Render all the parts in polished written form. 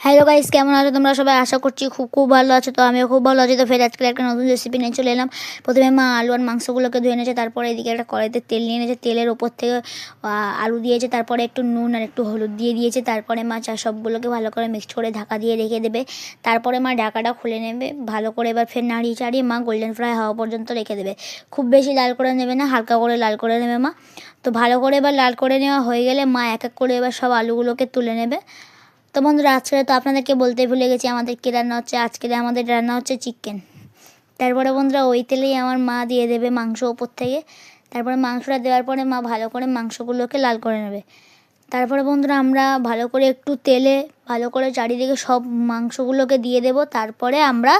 Hello guys, কেমন আছো তোমরা সবাই? আশা করছি খুব খুব ভালো আছো। তো আমিও খুব ভালো আছি। তো ফের আজকে একটা নতুন রেসিপি নিয়ে চলে এলাম। প্রথমে মা আলু আর মাংসগুলোকে ধুয়ে নিয়েছে, তারপরে এদিকে একটা কড়াইতে তেল নিয়ে নিয়েছে, তেলের ওপর থেকে আলু দিয়েছে, তারপরে একটু নুন আর একটু হলুদ দিয়ে দিয়েছে। তারপরে মা সবগুলোকে ভালো করে মিক্সড করে ঢাকা দিয়ে রেখে দেবে। তারপরে মা ঢাকাটা খুলে নেবে ভালো করে, এবার ফের নাড়িয়ে চাড়িয়ে মা গোল্ডেন ফ্রাই হওয়া পর্যন্ত রেখে দেবে। খুব বেশি লাল করে নেবে না, হালকা করে লাল করে নেবে মা। তো ভালো করে এবার লাল করে নেওয়া হয়ে গেলে মা এক এক করে এবার সব আলুগুলোকে তুলে নেবে। তো বন্ধুরা, আজকে তো আপনাদেরকে বলতে ভুলে গেছি আমাদের কী রান্না হচ্ছে। আজকে আমাদের রান্না হচ্ছে চিকেন। তারপরে বন্ধুরা ওই তেলেই আমার মা দিয়ে দেবে মাংস ওপর থেকে। তারপরে মাংসটা দেওয়ার পরে মা ভালো করে মাংসগুলোকে লাল করে নেবে। তারপরে বন্ধুরা আমরা ভালো করে একটু তেলে ভালো করে চারিদিকে সব মাংসগুলোকে দিয়ে দেব। তারপরে আমরা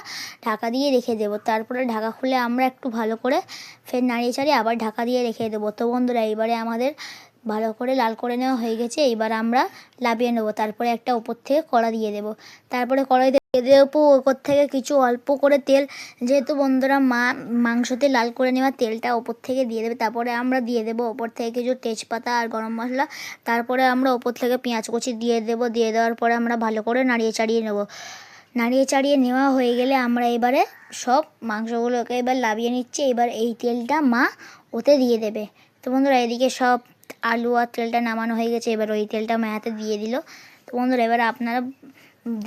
ঢাকা দিয়ে রেখে দেব। তারপরে ঢাকা খুলে আমরা একটু ভালো করে ফের নাড়িয়ে চাড়িয়ে আবার ঢাকা দিয়ে রেখে দেবো। তো বন্ধুরা, এইবারে আমাদের ভালো করে লাল করে নেওয়া হয়ে গেছে। এইবার আমরা লাভিয়ে নেবো। তারপরে একটা ওপর থেকে কড়া দিয়ে দেবো। তারপরে কড়াই দিয়ে দেবো ওপর থেকে কিছু অল্প করে তেল, যেহেতু বন্ধুরা মা মাংসতে লাল করে নেওয়া তেলটা ওপর থেকে দিয়ে দেবে। তারপরে আমরা দিয়ে দেবো ওপর থেকে কিছু তেজপাতা আর গরম মশলা। তারপরে আমরা ওপর থেকে পেঁয়াজ কুচি দিয়ে দেবো। দিয়ে দেওয়ার পরে আমরা ভালো করে নাড়িয়ে চাড়িয়ে নেবো। নাড়িয়ে চাড়িয়ে নেওয়া হয়ে গেলে আমরা এবারে সব মাংসগুলোকে এবার লাভিয়ে নিচ্ছি। এবার এই তেলটা মা ওতে দিয়ে দেবে। তো বন্ধুরা, এদিকে সব আলু আর তেলটা নামানো হয়ে গেছে। এবার ওই তেলটা মায়াতে দিয়ে দিল। তো বন্ধুরা, এবার আপনারা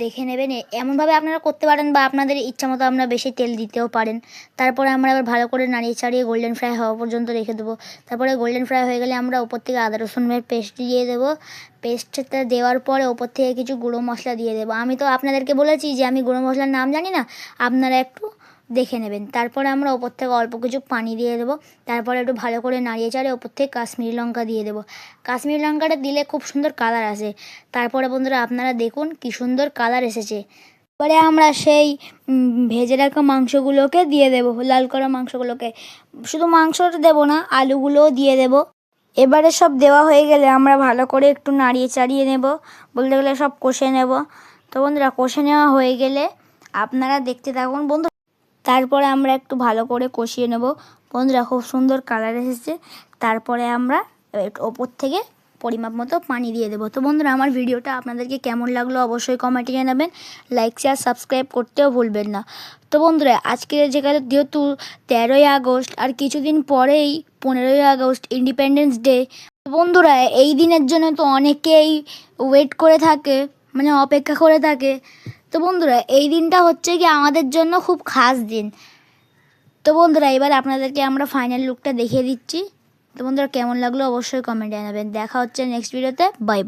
দেখে নেবেন। এমনভাবে আপনারা করতে পারেন বা আপনাদের ইচ্ছা মতো আপনারা বেশি তেল দিতেও পারেন। তারপরে আমরা এবার ভালো করে নাড়িয়ে চাড়িয়ে গোল্ডেন ফ্রাই হওয়া পর্যন্ত রেখে দেবো। তারপরে গোল্ডেন ফ্রাই হয়ে গেলে আমরা ওপর থেকে আদা রসুনের পেস্ট দিয়ে দেবো। পেস্টটা দেওয়ার পরে ওপর থেকে কিছু গুঁড়ো মশলা দিয়ে দেবো। আমি তো আপনাদেরকে বলেছি যে আমি গুঁড়ো মশলার নাম জানি না, আপনারা একটু দেখে নেবেন। তারপরে আমরা ওপর থেকে অল্প কিছু পানি দিয়ে দেবো। তারপরে একটু ভালো করে নাড়িয়ে চাড়িয়ে ওপর থেকে কাশ্মীরি লঙ্কা দিয়ে দেবো। কাশ্মীরি লঙ্কাটা দিলে খুব সুন্দর কালার আসে। তারপরে বন্ধুরা আপনারা দেখুন কি সুন্দর কালার এসেছে। এবারে আমরা সেই ভেজে রাখা মাংসগুলোকে দিয়ে দেবো, লাল করা মাংসগুলোকে। শুধু মাংসটা দেবো না, আলুগুলোও দিয়ে দেবো। এবারে সব দেওয়া হয়ে গেলে আমরা ভালো করে একটু নাড়িয়ে চাড়িয়ে নেব, বলতে গেলে সব কষে নেব। তো বন্ধুরা, কষে নেওয়া হয়ে গেলে আপনারা দেখতে থাকুন বন্ধু। তারপরে আমরা একটু ভালো করে কষিয়ে নেব। বন্ধুরা, খুব সুন্দর কালার এসেছে। তারপরে আমরা ওপর থেকে পরিমাপ মতো পানি দিয়ে দেবো। তো বন্ধুরা, আমার ভিডিওটা আপনাদেরকে কেমন লাগলো অবশ্যই কমেন্টে জানাবেন। লাইক শেয়ার সাবস্ক্রাইব করতেও ভুলবেন না। তো বন্ধুরা, আজকে যেখানে যেহেতু 13ই আগস্ট আর কিছুদিন পরেই 15ই আগস্ট ইন্ডিপেন্ডেন্স ডে। বন্ধুরা, এই দিনের জন্য তো অনেকেই ওয়েট করে থাকে, মানে অপেক্ষা করে থাকে। তো বন্ধুরা, এই দিনটা হচ্ছে কি আমাদের জন্য খুব খাস দিন। তো বন্ধুরা, এবার আপনাদেরকে আমরা ফাইনাল লুকটা দেখিয়ে দিচ্ছি। তো বন্ধুরা, কেমন লাগলো অবশ্যই কমেন্টে জানাবেন। দেখা হচ্ছে নেক্সট ভিডিওতে। Bye bye.